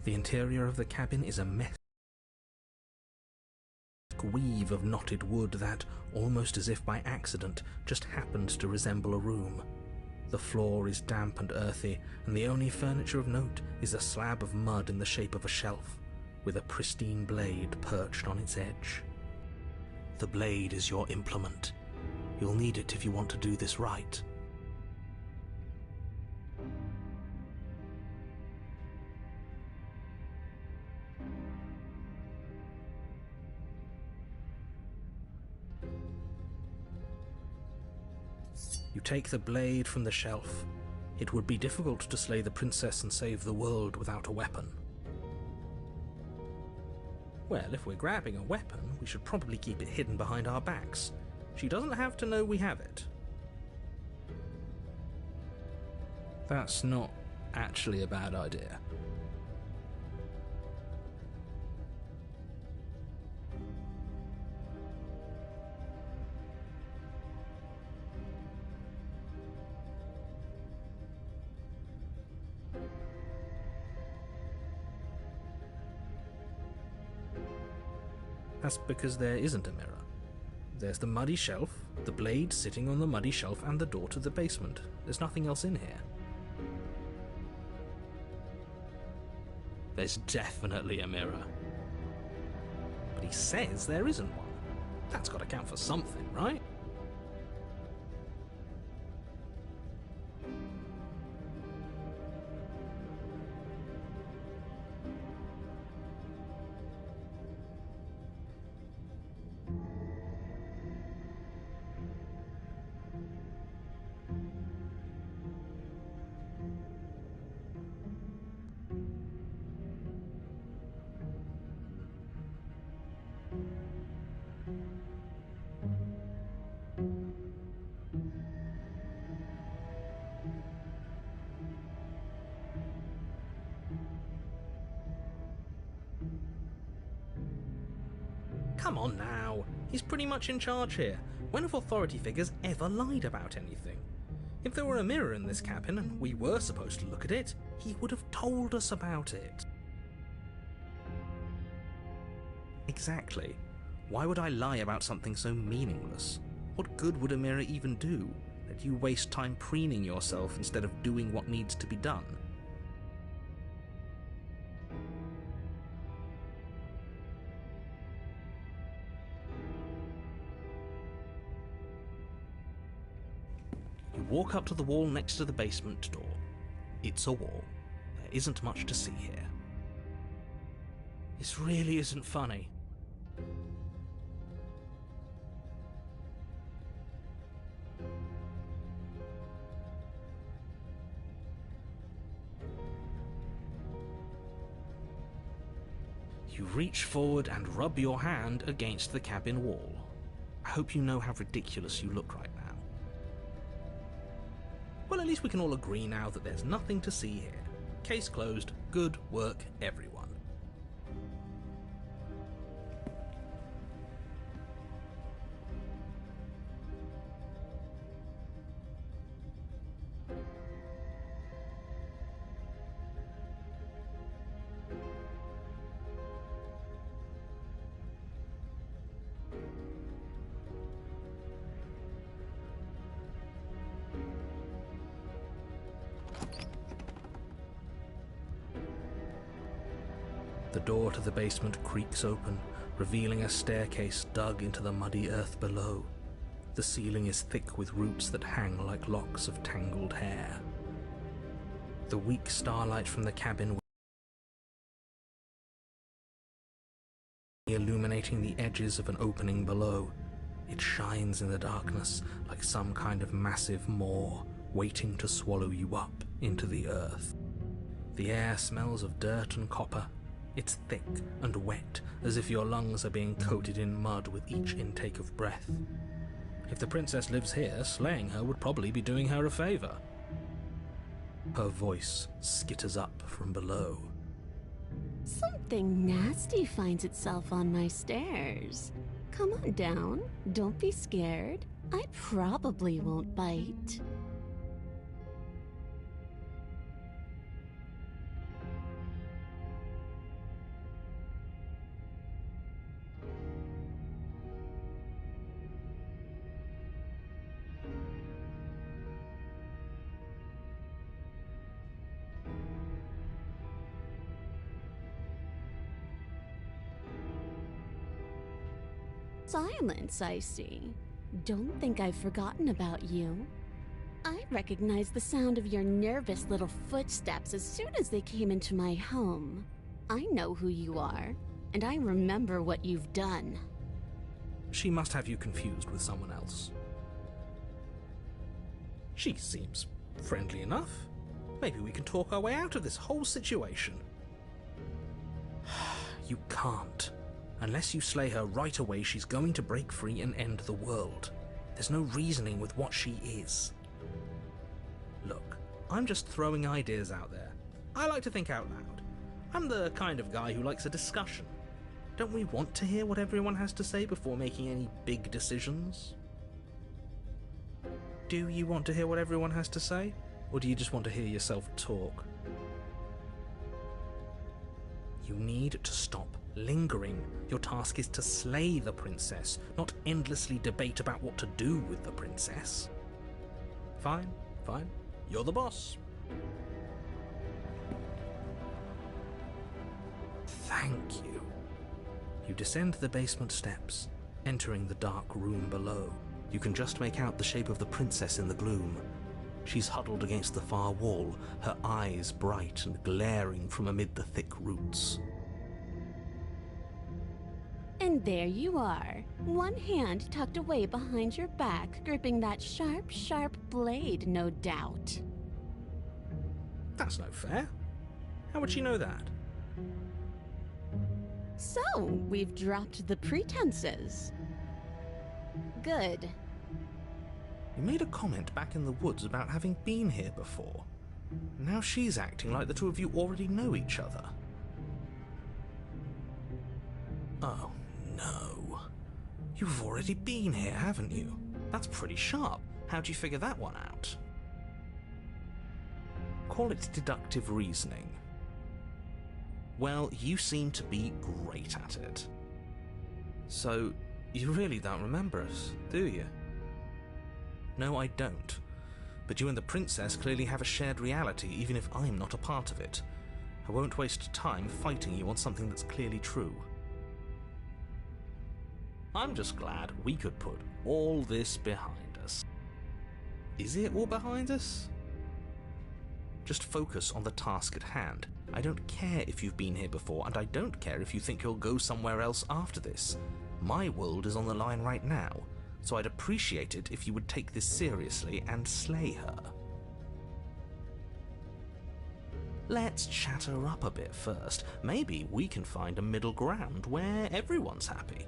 The interior of the cabin is a mess. Weave of knotted wood that, almost as if by accident, just happens to resemble a room. The floor is damp and earthy, and the only furniture of note is a slab of mud in the shape of a shelf, with a pristine blade perched on its edge. The blade is your implement. You'll need it if you want to do this right. You take the blade from the shelf. It would be difficult to slay the princess and save the world without a weapon. Well, if we're grabbing a weapon, we should probably keep it hidden behind our backs. She doesn't have to know we have it. That's not actually a bad idea. That's because there isn't a mirror. There's the muddy shelf, the blade sitting on the muddy shelf, and the door to the basement. There's nothing else in here. There's definitely a mirror. But he says there isn't one. That's got to count for something, right? Come on now, he's pretty much in charge here. When have authority figures ever lied about anything? If there were a mirror in this cabin and we were supposed to look at it, he would have told us about it. Exactly. Why would I lie about something so meaningless? What good would a mirror even do? That you waste time preening yourself instead of doing what needs to be done? You walk up to the wall next to the basement door. It's a wall. There isn't much to see here. This really isn't funny. You reach forward and rub your hand against the cabin wall. I hope you know how ridiculous you look right now. Well, at least we can all agree now that there's nothing to see here. Case closed. Good work, everyone. The door to the basement creaks open, revealing a staircase dug into the muddy earth below. The ceiling is thick with roots that hang like locks of tangled hair. The weak starlight from the cabin illuminating the edges of an opening below. It shines in the darkness like some kind of massive maw waiting to swallow you up into the earth. The air smells of dirt and copper. It's thick and wet, as if your lungs are being coated in mud with each intake of breath. If the princess lives here, slaying her would probably be doing her a favor. Her voice skitters up from below. Something nasty finds itself on my stairs. Come on down, don't be scared. I probably won't bite. Silence, I see. Don't think I've forgotten about you. I recognized the sound of your nervous little footsteps as soon as they came into my home. I know who you are, and I remember what you've done. She must have you confused with someone else. She seems friendly enough. Maybe we can talk our way out of this whole situation. You can't. Unless you slay her right away, she's going to break free and end the world. There's no reasoning with what she is. Look, I'm just throwing ideas out there. I like to think out loud. I'm the kind of guy who likes a discussion. Don't we want to hear what everyone has to say before making any big decisions? Do you want to hear what everyone has to say? Or do you just want to hear yourself talk? You need to stop lingering. Your task is to slay the princess, not endlessly debate about what to do with the princess. Fine, fine. You're the boss. Thank you. You descend the basement steps, entering the dark room below. You can just make out the shape of the princess in the gloom. She's huddled against the far wall, her eyes bright and glaring from amid the thick roots. And there you are, one hand tucked away behind your back, gripping that sharp, sharp blade, no doubt. That's no fair. How would she know that? So, we've dropped the pretenses. Good. You made a comment back in the woods about having been here before. Now she's acting like the two of you already know each other. Oh, no. You've already been here, haven't you? That's pretty sharp. How'd you figure that one out? Call it deductive reasoning. Well, you seem to be great at it. So, you really don't remember us, do you? No, I don't. But you and the princess clearly have a shared reality, even if I'm not a part of it. I won't waste time fighting you on something that's clearly true. I'm just glad we could put all this behind us. Is it all behind us? Just focus on the task at hand. I don't care if you've been here before, and I don't care if you think you'll go somewhere else after this. My world is on the line right now, so I'd appreciate it if you would take this seriously and slay her. Let's chat her up a bit first. Maybe we can find a middle ground where everyone's happy.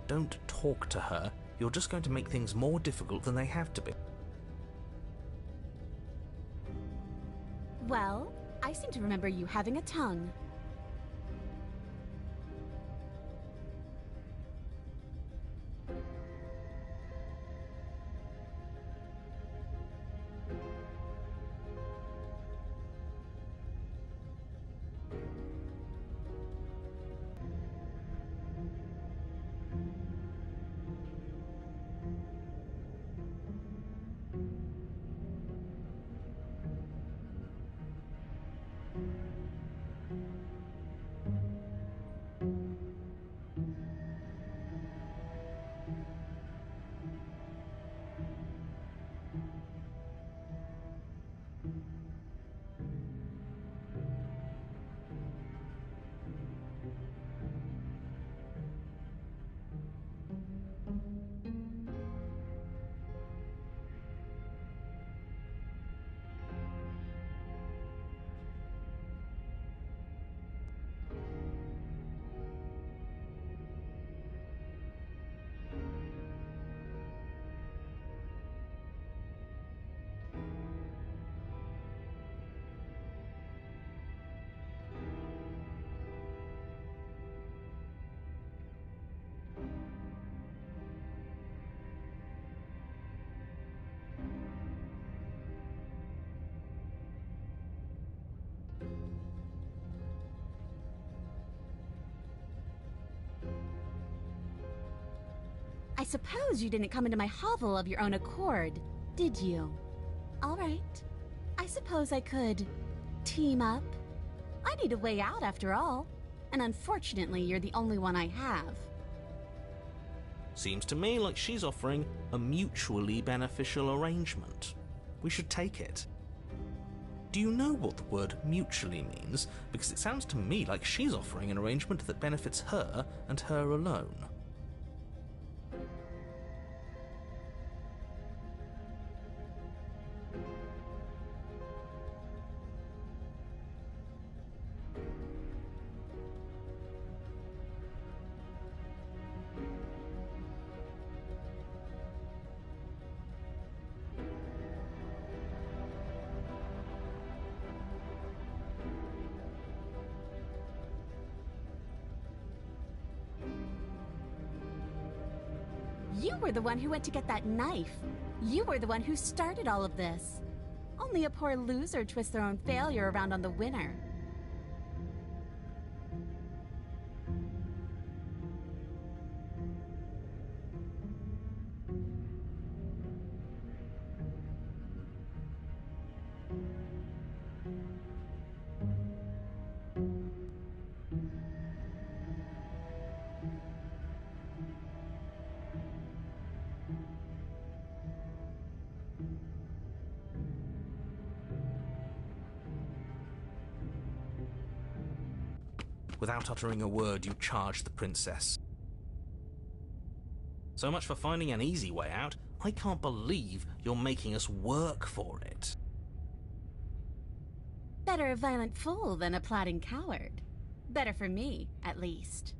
Don't talk to her. You're just going to make things more difficult than they have to be. Well, I seem to remember you having a tongue. I suppose you didn't come into my hovel of your own accord, did you? All right. I suppose I could team up. I need a way out after all, and unfortunately you're the only one I have. Seems to me like she's offering a mutually beneficial arrangement. We should take it. Do you know what the word mutually means? Because it sounds to me like she's offering an arrangement that benefits her and her alone. You were the one who went to get that knife. You were the one who started all of this. Only a poor loser twists their own failure around on the winner. Without uttering a word, you charge the princess. So much for finding an easy way out. I can't believe you're making us work for it. Better a violent fool than a plotting coward. Better for me, at least.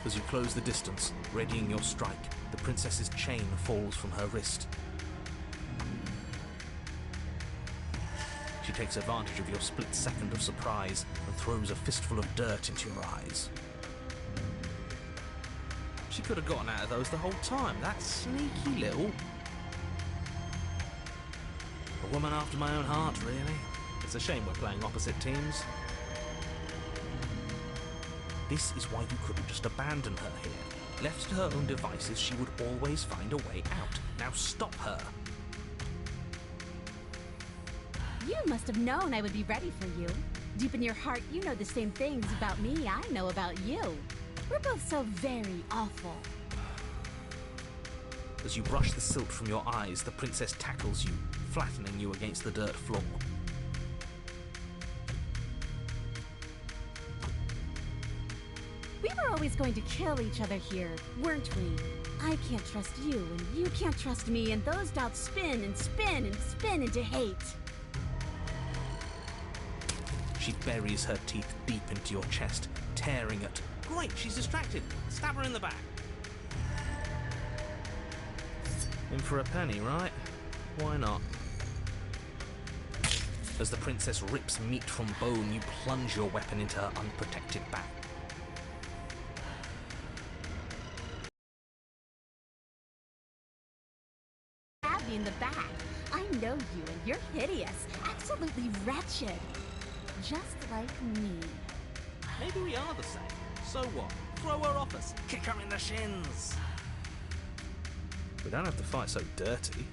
As you close the distance, readying your strike, the princess's chain falls from her wrist. She takes advantage of your split second of surprise and throws a fistful of dirt into your eyes. She could have gotten out of those the whole time, that sneaky little... A woman after my own heart, really. It's a shame we're playing opposite teams. This is why you couldn't just abandon her here. Left to her own devices, she would always find a way out. Now stop her. You must have known I would be ready for you. Deep in your heart, you know the same things about me I know about you. We're both so very awful. As you brush the silt from your eyes, the princess tackles you, flattening you against the dirt floor. We were always going to kill each other here, weren't we? I can't trust you, and you can't trust me, and those doubts spin and spin and spin into hate. She buries her teeth deep into your chest, tearing at... Great, she's distracted. Stab her in the back. In for a penny, right? Why not? As the princess rips meat from bone, you plunge your weapon into her unprotected back. Stab me in the back. I know you, and you're hideous, absolutely wretched. Just like me. Maybe we are the same. So what? Throw her off us. Kick her in the shins. We don't have to fight so dirty.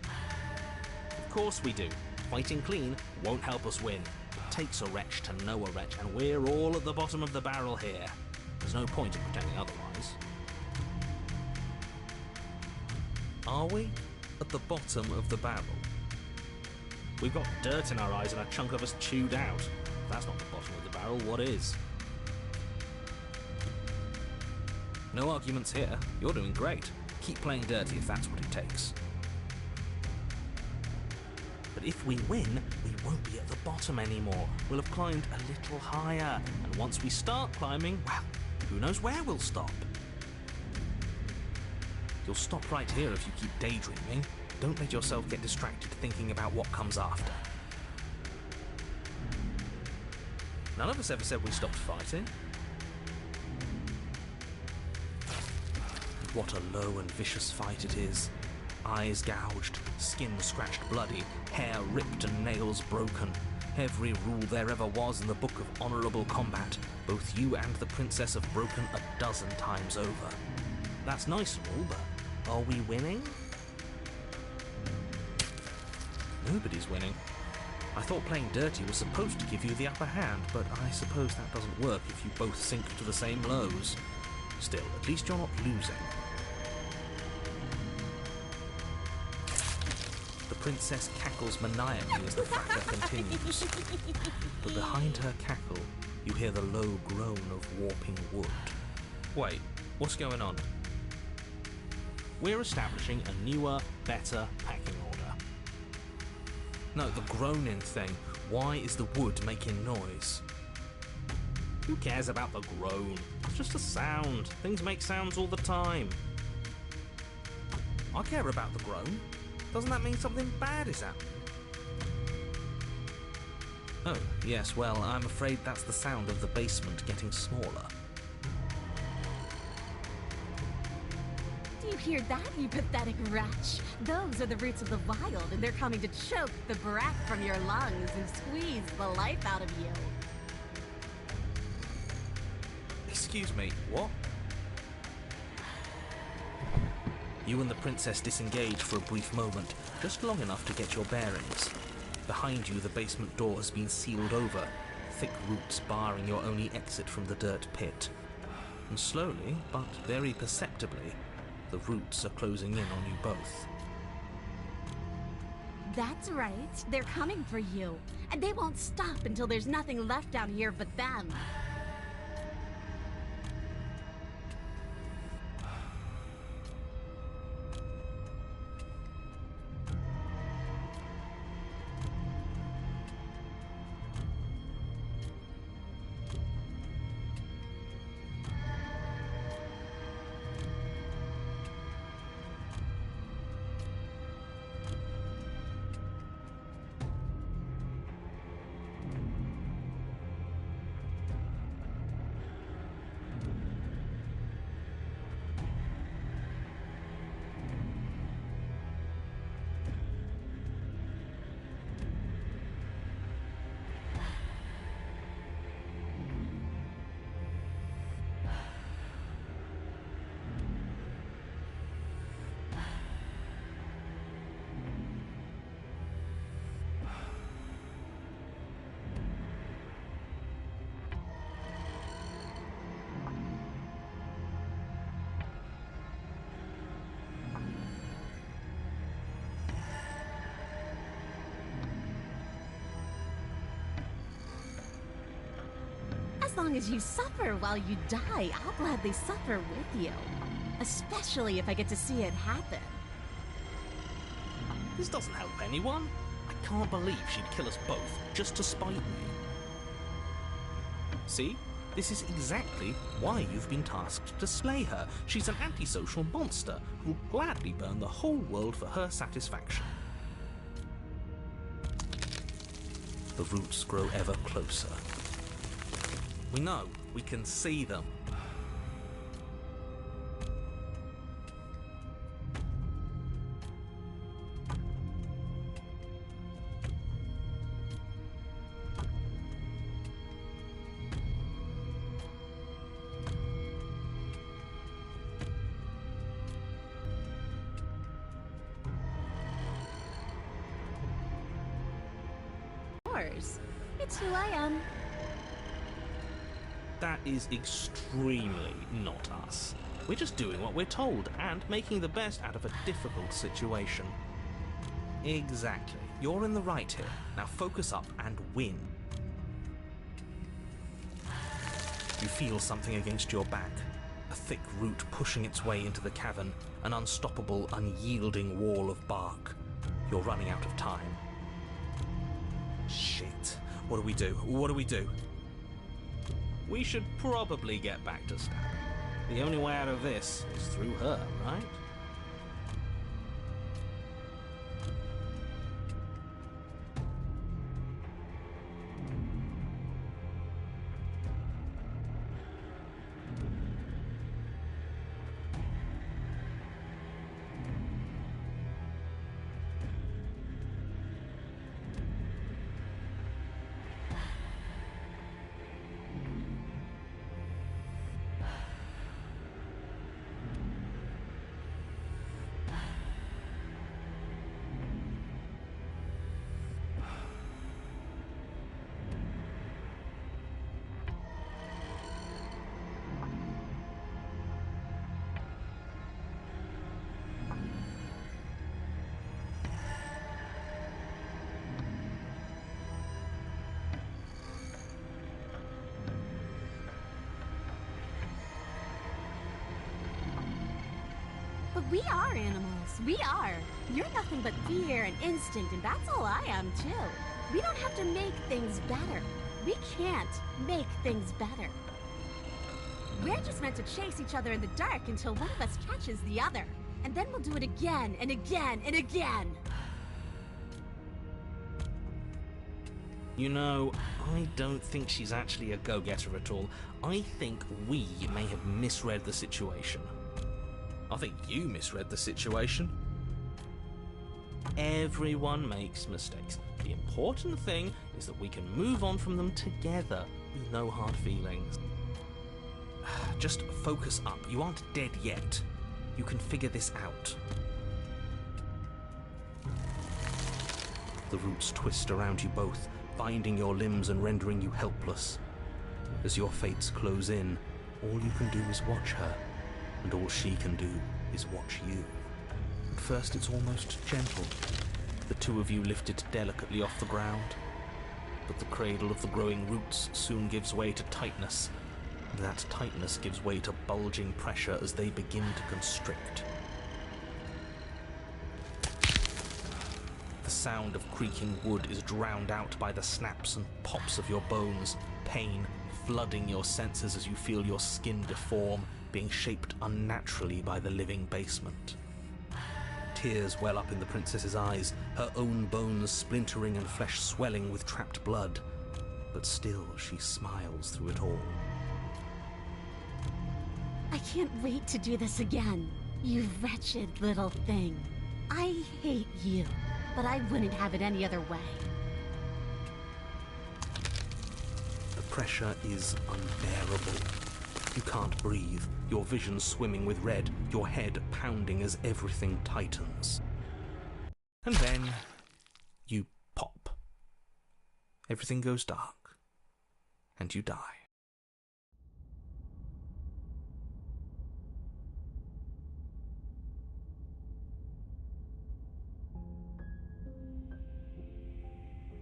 Of course we do. Fighting clean won't help us win. It takes a wretch to know a wretch, and we're all at the bottom of the barrel here. There's no point in pretending otherwise. Are we at the bottom of the barrel? We've got dirt in our eyes and a chunk of us chewed out. If that's not the bottom of the barrel, what is? No arguments here. You're doing great. Keep playing dirty if that's what it takes. But if we win, we won't be at the bottom anymore. We'll have climbed a little higher. And once we start climbing, well, who knows where we'll stop? You'll stop right here if you keep daydreaming. Don't let yourself get distracted thinking about what comes after. None of us ever said we stopped fighting. What a low and vicious fight it is. Eyes gouged, skin scratched bloody, hair ripped and nails broken. Every rule there ever was in the Book of Honourable Combat. Both you and the princess have broken a dozen times over. That's nice and all, but are we winning? Nobody's winning. I thought playing dirty was supposed to give you the upper hand, but I suppose that doesn't work if you both sink to the same lows. Still, at least you're not losing. The princess cackles maniacally as the fracas continues. But behind her cackle, you hear the low groan of warping wood. Wait, what's going on? We're establishing a newer, better pecking order. No, the groaning thing. Why is the wood making noise? Who cares about the groan? It's just a sound. Things make sounds all the time. I care about the groan. Doesn't that mean something bad is happening? Oh, yes, well, I'm afraid that's the sound of the basement getting smaller. Do you hear that, you pathetic wretch? Those are the roots of the wild, and they're coming to choke the breath from your lungs and squeeze the life out of you. Excuse me, what? You and the princess disengage for a brief moment, just long enough to get your bearings. Behind you, the basement door has been sealed over, thick roots barring your only exit from the dirt pit. And slowly, but very perceptibly, the roots are closing in on you both. That's right. They're coming for you. And they won't stop until there's nothing left down here but them. As long as you suffer while you die, I'll gladly suffer with you. Especially if I get to see it happen. This doesn't help anyone. I can't believe she'd kill us both just to spite me. See? This is exactly why you've been tasked to slay her. She's an antisocial monster who'll gladly burn the whole world for her satisfaction. The roots grow ever closer. We know. We can see them. It's who I am. That is extremely not us. We're just doing what we're told and making the best out of a difficult situation. Exactly. You're in the right here. Now focus up and win. You feel something against your back. A thick root pushing its way into the cavern. An unstoppable, unyielding wall of bark. You're running out of time. Shit. What do we do? What do we do? We should probably get back to stabbing. The only way out of this is through her, right? We are animals. We are. You're nothing but fear and instinct, and that's all I am, too. We don't have to make things better. We can't make things better. We're just meant to chase each other in the dark until one of us catches the other. And then we'll do it again and again and again. You know, I don't think she's actually a go-getter at all. I think we may have misread the situation. I think you misread the situation. Everyone makes mistakes. The important thing is that we can move on from them together with no hard feelings. Just focus up. You aren't dead yet. You can figure this out. The roots twist around you both, binding your limbs and rendering you helpless. As your fates close in, all you can do is watch her, and all she can do is watch you. At first it's almost gentle, the two of you lifted delicately off the ground, but the cradle of the growing roots soon gives way to tightness, and that tightness gives way to bulging pressure as they begin to constrict. The sound of creaking wood is drowned out by the snaps and pops of your bones, pain flooding your senses as you feel your skin deform, being shaped unnaturally by the living basement. Tears well up in the princess's eyes, her own bones splintering and flesh swelling with trapped blood, but still she smiles through it all. I can't wait to do this again, you wretched little thing. I hate you, but I wouldn't have it any other way. The pressure is unbearable. You can't breathe, your vision swimming with red, your head pounding as everything tightens. And then you pop. Everything goes dark, and you die.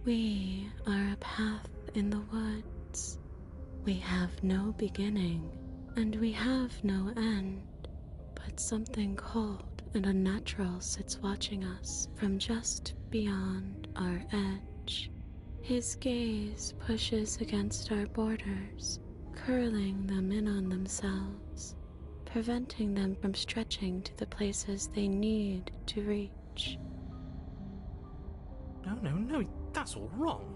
We are a path in the woods. We have no beginning, and we have no end, but something cold and unnatural sits watching us from just beyond our edge. His gaze pushes against our borders, curling them in on themselves, preventing them from stretching to the places they need to reach. No, that's all wrong.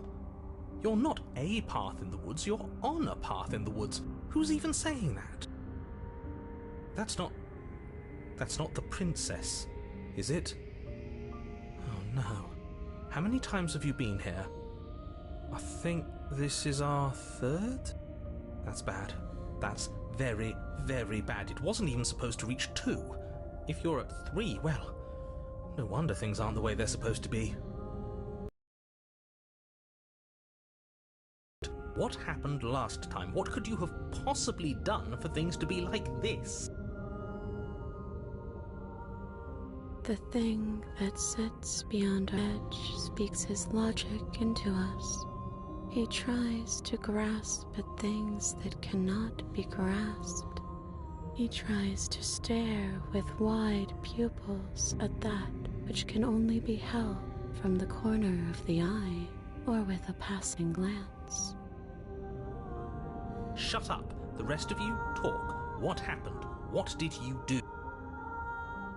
You're not a path in the woods, you're on a path in the woods. Who's even saying that? That's not the princess, is it? Oh no. How many times have you been here? I think this is our third? That's bad. That's very, very bad. It wasn't even supposed to reach 2. If you're at 3, well, no wonder things aren't the way they're supposed to be. What happened last time? What could you have possibly done for things to be like this? The thing that sits beyond our edge speaks his logic into us. He tries to grasp at things that cannot be grasped. He tries to stare with wide pupils at that which can only be held from the corner of the eye or with a passing glance. Shut up. The rest of you, talk. What happened? What did you do?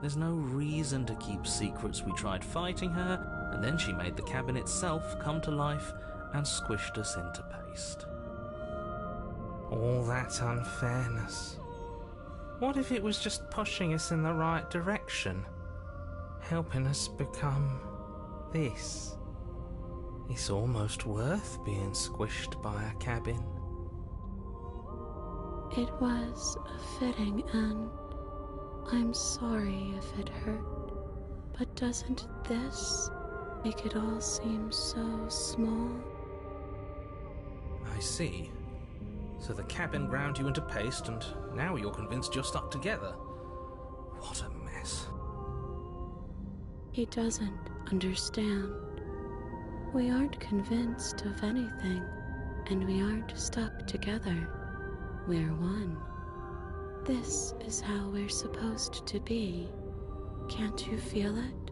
There's no reason to keep secrets. We tried fighting her, and then she made the cabin itself come to life and squished us into paste. All that unfairness. What if it was just pushing us in the right direction? Helping us become this? It's almost worth being squished by a cabin. It was a fitting end. I'm sorry if it hurt, but doesn't this make it all seem so small? I see. So the cabin ground you into paste, and now you're convinced you're stuck together. What a mess. He doesn't understand. We aren't convinced of anything, and we aren't stuck together. We're one. This is how we're supposed to be. Can't you feel it?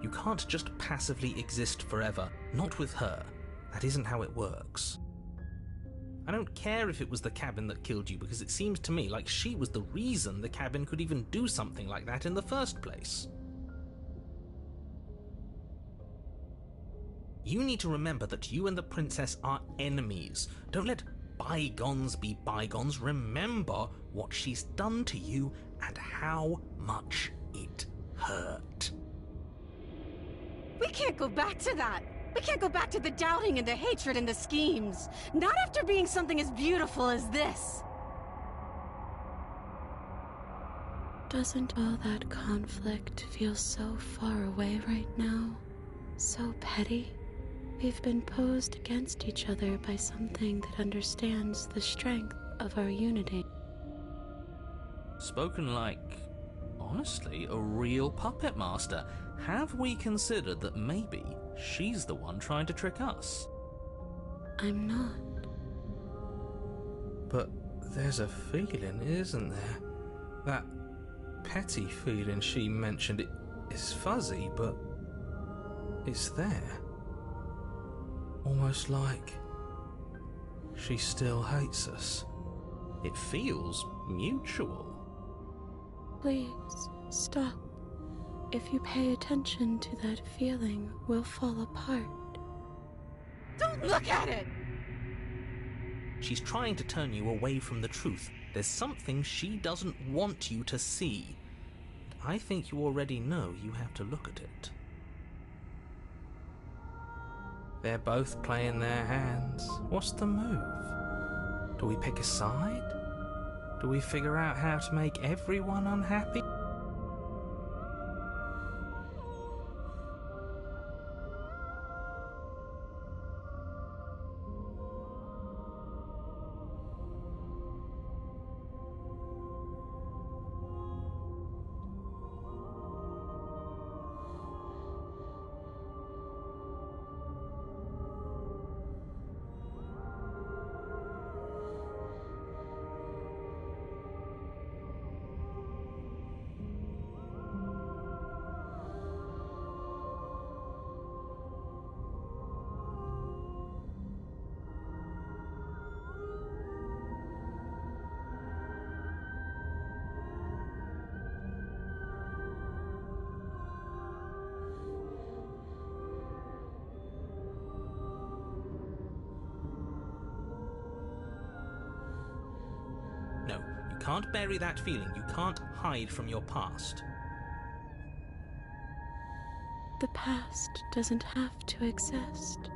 You can't just passively exist forever. Not with her. That isn't how it works. I don't care if it was the cabin that killed you, because it seems to me like she was the reason the cabin could even do something like that in the first place. You need to remember that you and the princess are enemies. Don't let bygones be bygones. Remember what she's done to you and how much it hurt. We can't go back to that! We can't go back to the doubting and the hatred and the schemes. Not after being something as beautiful as this. Doesn't all that conflict feel so far away right now? So petty? We've been posed against each other by something that understands the strength of our unity. Spoken like, honestly, a real puppet master. Have we considered that maybe she's the one trying to trick us? I'm not. But there's a feeling, isn't there? That petty feeling she mentioned, it is fuzzy, but it's there. Almost like she still hates us. It feels mutual. Please, stop. If you pay attention to that feeling, we'll fall apart. Don't look at it! She's trying to turn you away from the truth. There's something she doesn't want you to see. I think you already know you have to look at it. They're both playing their hands. What's the move? Do we pick a side? Do we figure out how to make everyone unhappy? No, you can't bury that feeling. You can't hide from your past. The past doesn't have to exist.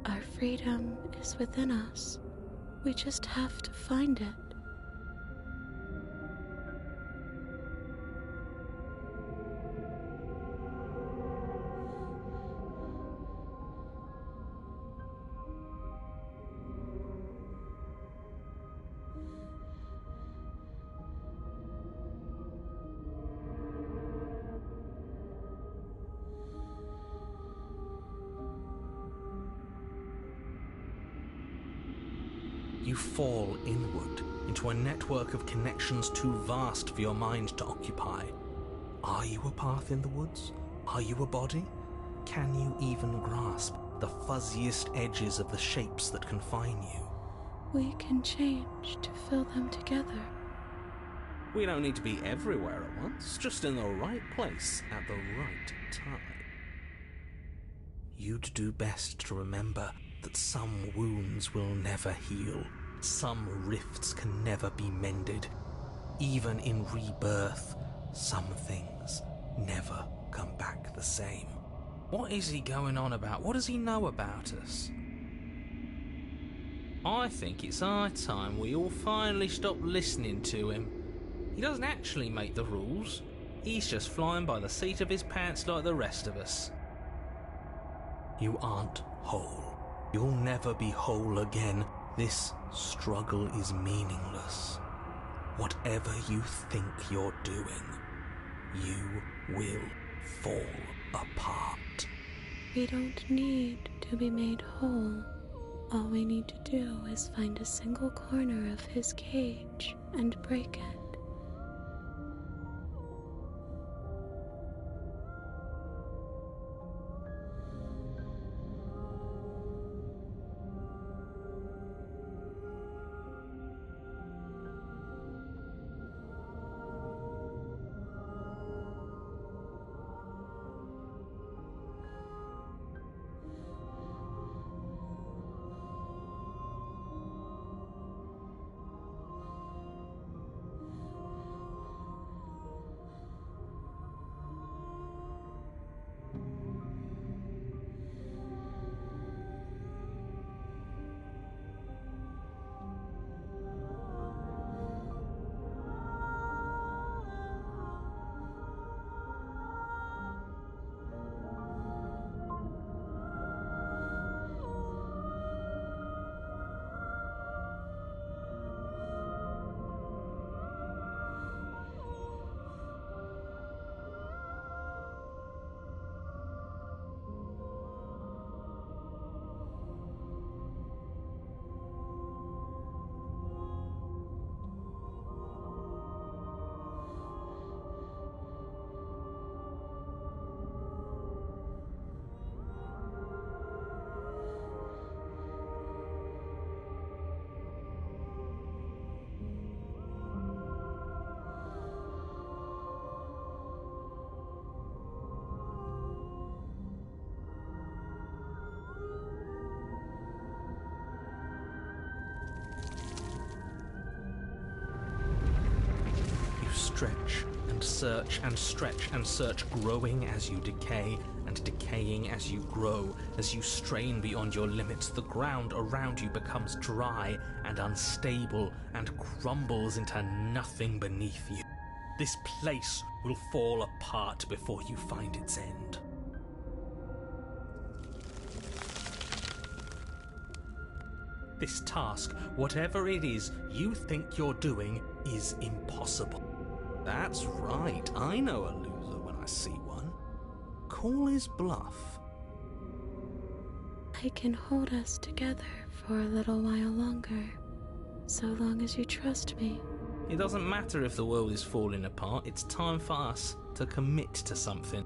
Our freedom is within us. We just have to find it. You fall inward into a network of connections too vast for your mind to occupy. Are you a path in the woods? Are you a body? Can you even grasp the fuzziest edges of the shapes that confine you? We can change to fill them together. We don't need to be everywhere at once, just in the right place at the right time. You'd do best to remember that some wounds will never heal, some rifts can never be mended. Even in rebirth, some things never come back the same. What is he going on about? What does he know about us? I think it's high time we all finally stop listening to him. He doesn't actually make the rules. He's just flying by the seat of his pants like the rest of us. You aren't whole. You'll never be whole again. This struggle is meaningless. Whatever you think you're doing, you will fall apart. We don't need to be made whole. All we need to do is find a single corner of his cage and break it. Stretch and search and stretch and search, growing as you decay and decaying as you grow. As you strain beyond your limits, the ground around you becomes dry and unstable and crumbles into nothing beneath you. This place will fall apart before you find its end. This task, whatever it is you think you're doing, is impossible. That's right, I know a loser when I see one. Call his bluff. I can hold us together for a little while longer, so long as you trust me. It doesn't matter if the world is falling apart, it's time for us to commit to something.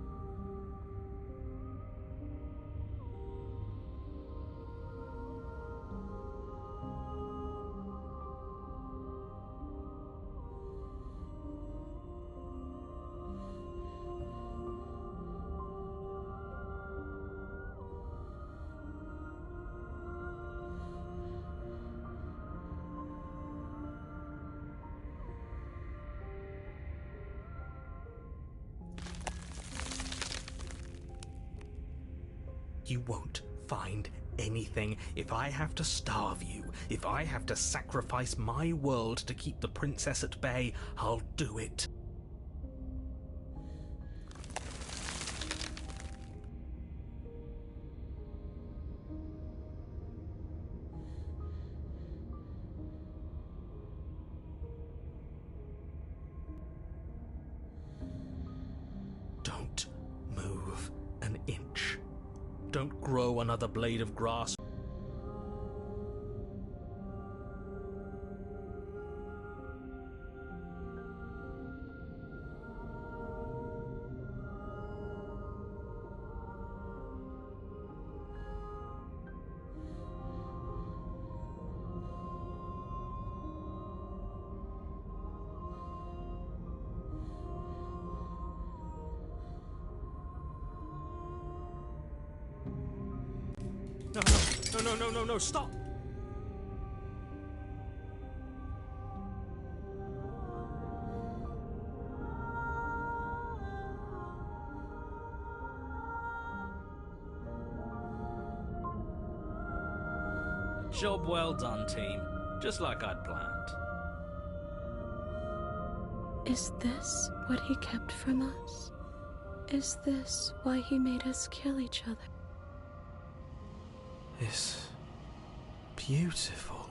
You won't find anything. If I have to starve you, if I have to sacrifice my world to keep the princess at bay, I'll do it. Don't move an inch. Don't grow another blade of grass. No, no, no, no, no, no, no, stop! Job well done, team. Just like I'd planned. Is this what he kept from us? Is this why he made us kill each other? It's beautiful.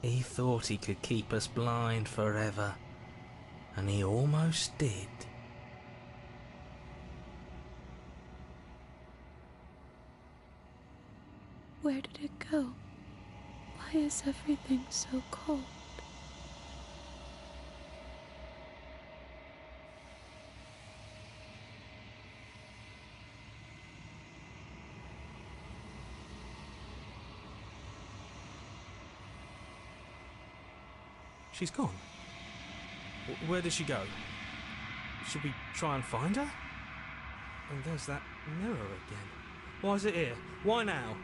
He thought he could keep us blind forever, and he almost did. Where did it go? Why is everything so cold? She's gone. Where did she go? Should we try and find her? And there's that mirror again. Why is it here? Why now?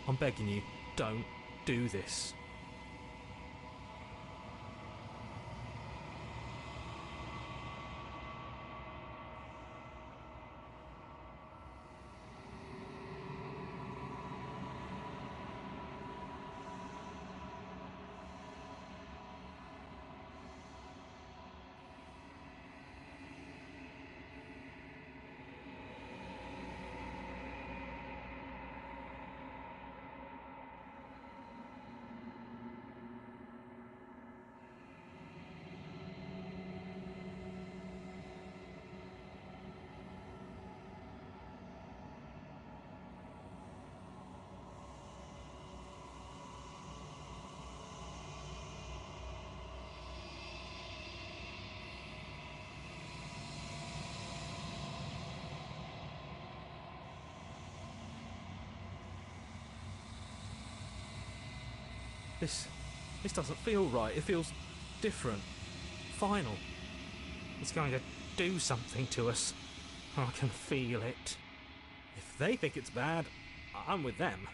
I'm begging you, don't do this. This doesn't feel right. It feels different. Final. It's going to do something to us. I can feel it. If they think it's bad, I'm with them.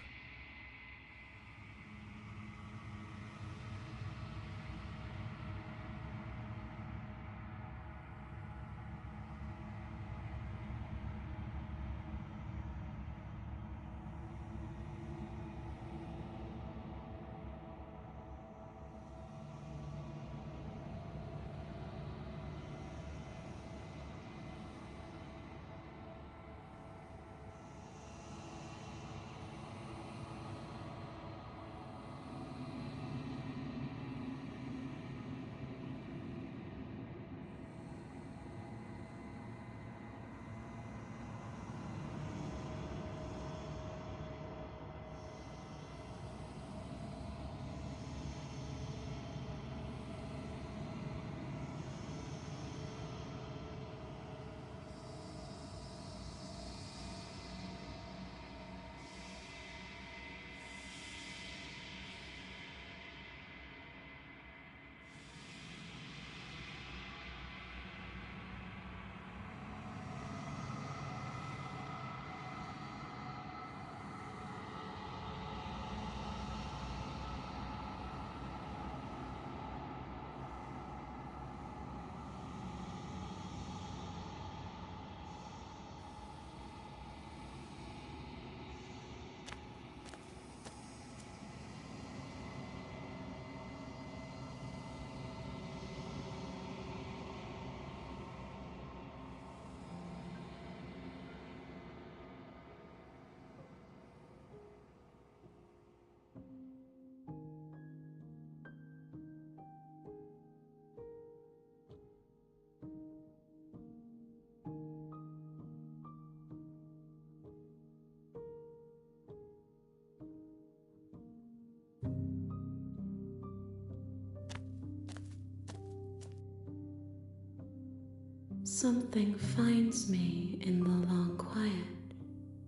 Something finds me in the long quiet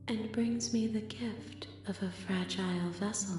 and brings me the gift of a fragile vessel.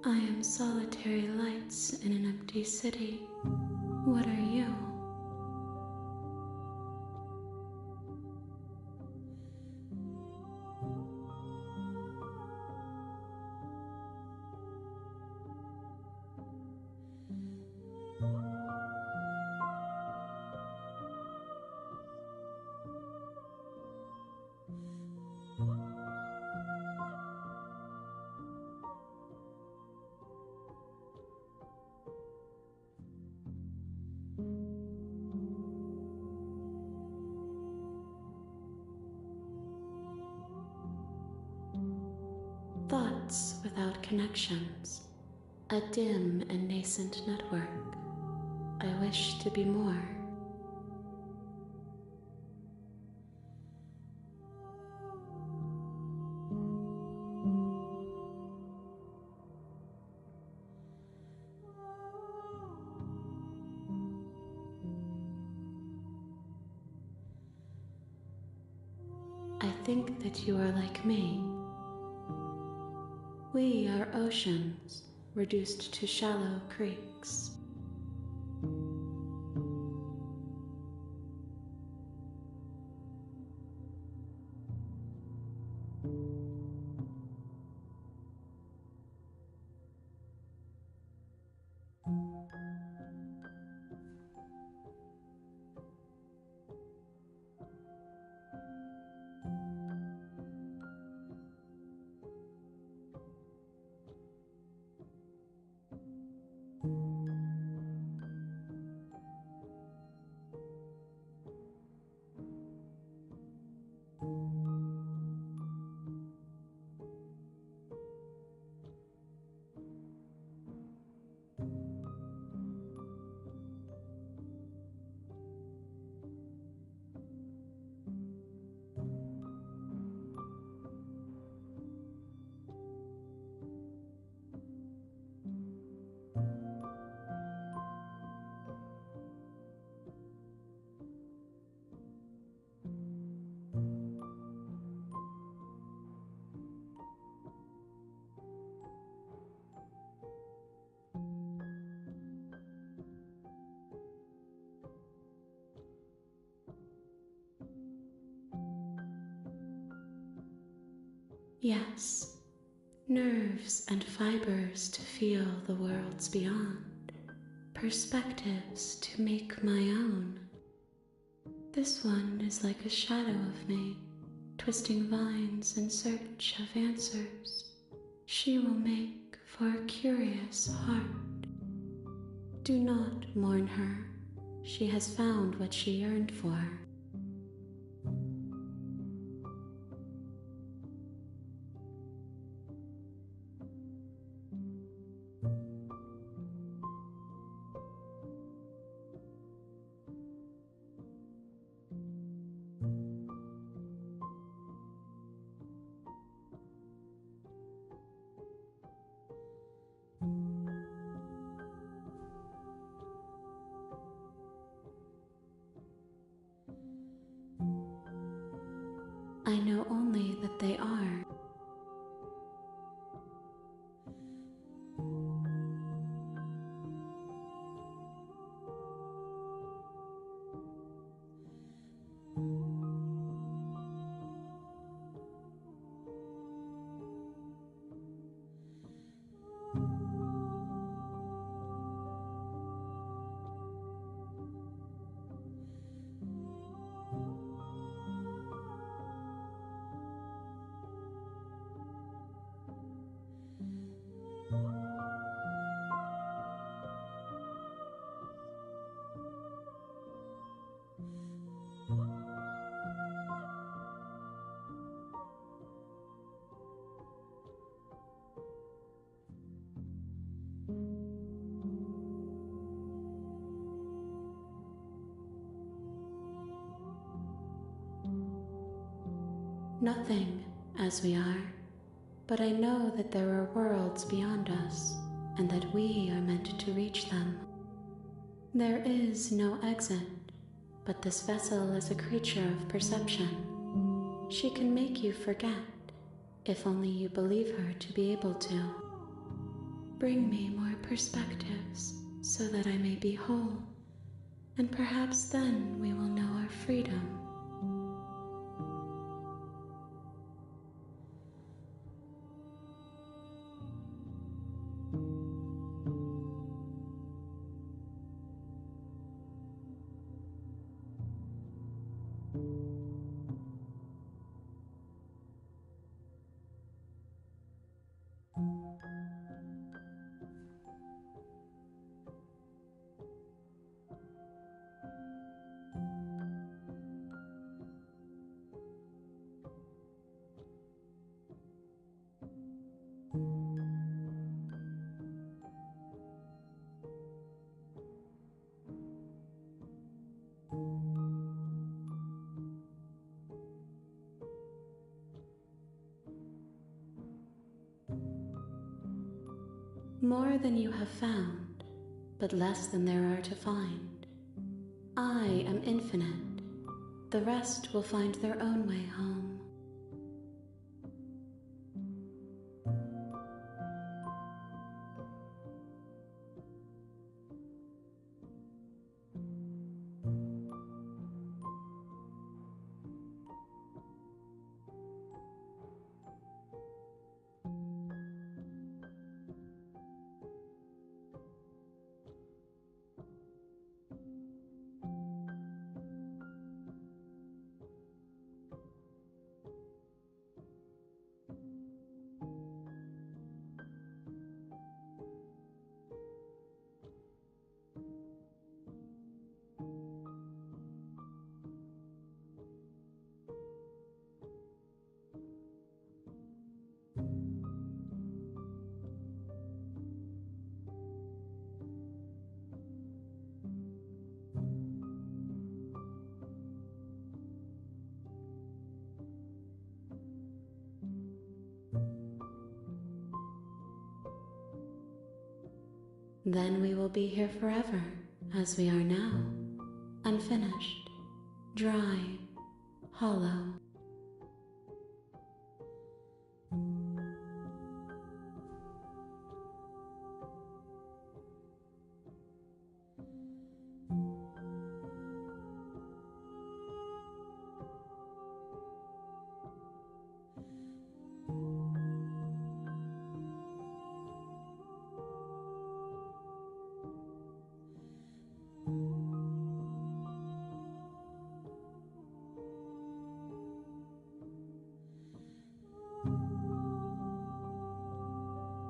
I am solitary lights in an empty city. What are you? Thoughts without connections, a dim and nascent network. I wish to be more. I think that you are like me. We are oceans, reduced to shallow creeks. Yes, nerves and fibers to feel the worlds beyond, perspectives to make my own. This one is like a shadow of me, twisting vines in search of answers. She will make for a curious heart. Do not mourn her. She has found what she yearned for. I know only that they are. Nothing as we are, but I know that there are worlds beyond us, and that we are meant to reach them. There is no exit, but this vessel is a creature of perception. She can make you forget, if only you believe her to be able to. Bring me more perspectives, so that I may be whole, and perhaps then we will know our freedom. More than you have found, but less than there are to find. I am infinite. The rest will find their own way home. Then we will be here forever, as we are now, unfinished, dry, hollow.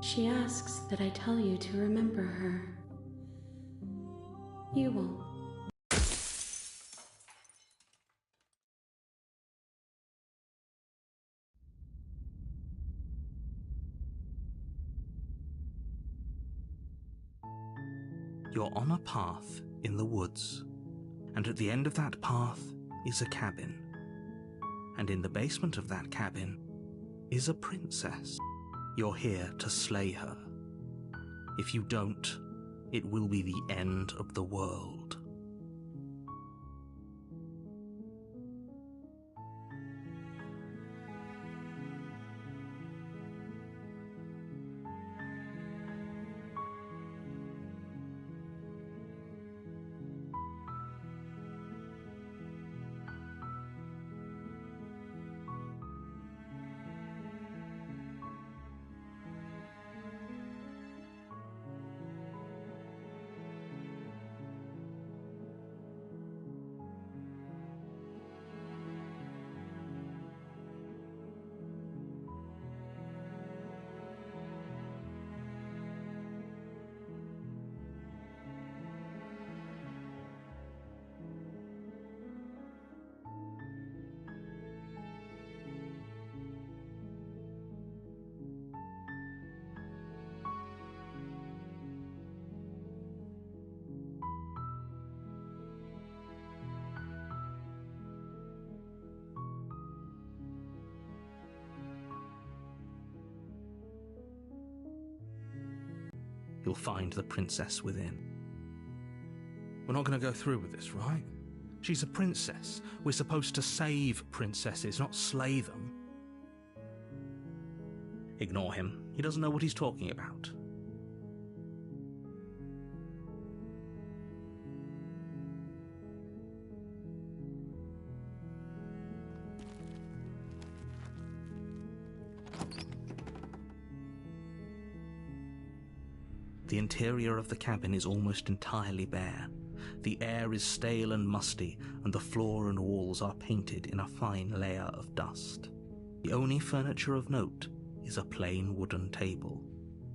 She asks that I tell you to remember her. You won't. You're on a path in the woods, and at the end of that path is a cabin. And in the basement of that cabin is a princess. You're here to slay her. If you don't, it will be the end of the world. you'll find the princess within. We're not going to go through with this, right? She's a princess. We're supposed to save princesses, not slay them. Ignore him. He doesn't know what he's talking about. The interior of the cabin is almost entirely bare. The air is stale and musty, and the floor and walls are painted in a fine layer of dust. The only furniture of note is a plain wooden table.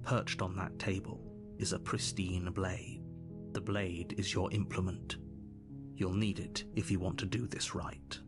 Perched on that table is a pristine blade. The blade is your implement. You'll need it if you want to do this right.